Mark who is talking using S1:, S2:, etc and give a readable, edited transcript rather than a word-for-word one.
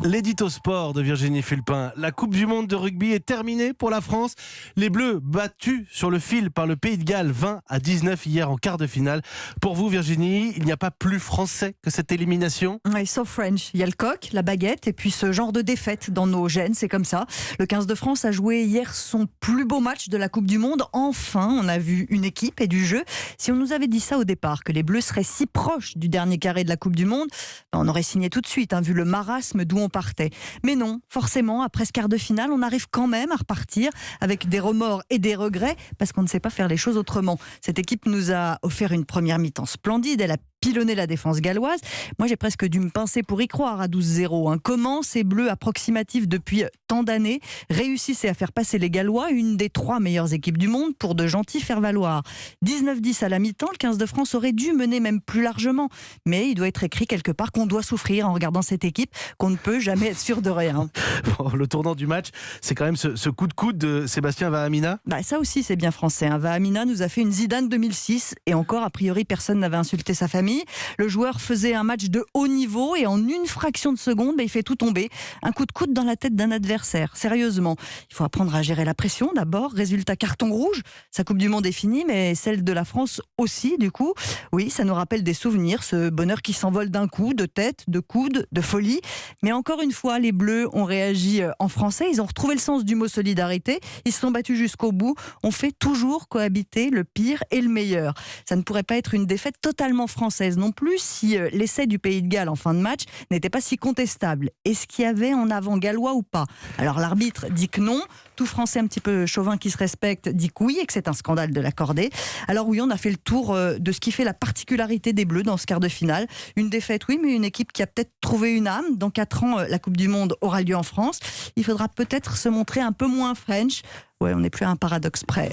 S1: soir.
S2: L'édito sport de Virginie Fulpin. La Coupe du Monde de rugby est terminée pour la France. Les Bleus battus sur le fil par le Pays de Galles 20-19 hier en quart de finale. Pour vous Virginie, il n'y a pas plus français que cette élimination ?
S1: Oui, sauf French. Il y a le coq, la baguette et puis ce genre de défaite dans nos gènes, c'est comme ça. Le 15 de France a joué hier son plus beau match de la Coupe du Monde. Enfin, on a vu une équipe et du jeu. Si on nous avait dit ça au départ, que les Bleus seraient si proches du dernier carré de la Coupe du Monde, on aurait signé tout de suite, vu le marasme d'où on partait. Mais non, forcément, après ce quart de finale, on arrive quand même à repartir avec des remords et des regrets parce qu'on ne sait pas faire les choses autrement. Cette équipe nous a offert une première mi-temps splendide. Elle a pilonner la défense galloise. Moi, j'ai presque dû me pincer pour y croire à 12-0. Comment ces Bleus approximatifs depuis tant d'années réussissaient à faire passer les Gallois, une des 3 meilleures équipes du monde, pour de gentils faire-valoir. 19-10 à la mi-temps, le 15 de France aurait dû mener même plus largement. Mais il doit être écrit quelque part qu'on doit souffrir en regardant cette équipe, qu'on ne peut jamais être sûr de rien.
S2: Bon, le tournant du match, c'est quand même ce coup de coude de Sébastien Vahamina.
S1: Ça aussi, c'est bien français. Vahamina nous a fait une Zidane 2006 et encore, a priori, personne n'avait insulté sa famille. Le joueur faisait un match de haut niveau et en une fraction de seconde, il fait tout tomber. Un coup de coude dans la tête d'un adversaire. Sérieusement, il faut apprendre à gérer la pression d'abord. Résultat, carton rouge. Sa Coupe du Monde est finie, mais celle de la France aussi, du coup. Oui, ça nous rappelle des souvenirs, ce bonheur qui s'envole d'un coup, de tête, de coude, de folie. Mais encore une fois, les Bleus ont réagi en français. Ils ont retrouvé le sens du mot solidarité. Ils se sont battus jusqu'au bout. On fait toujours cohabiter le pire et le meilleur. Ça ne pourrait pas être une défaite totalement française non plus si l'essai du Pays de Galles en fin de match n'était pas si contestable. Est-ce qu'il y avait en avant gallois ou pas ? Alors l'arbitre dit que non, tout Français un petit peu chauvin qui se respecte dit que oui et que c'est un scandale de l'accorder. Alors oui, on a fait le tour de ce qui fait la particularité des Bleus dans ce quart de finale. Une défaite oui, mais une équipe qui a peut-être trouvé une âme. Dans 4 ans, la Coupe du Monde aura lieu en France. Il faudra peut-être se montrer un peu moins French. Ouais, on n'est plus à un paradoxe près.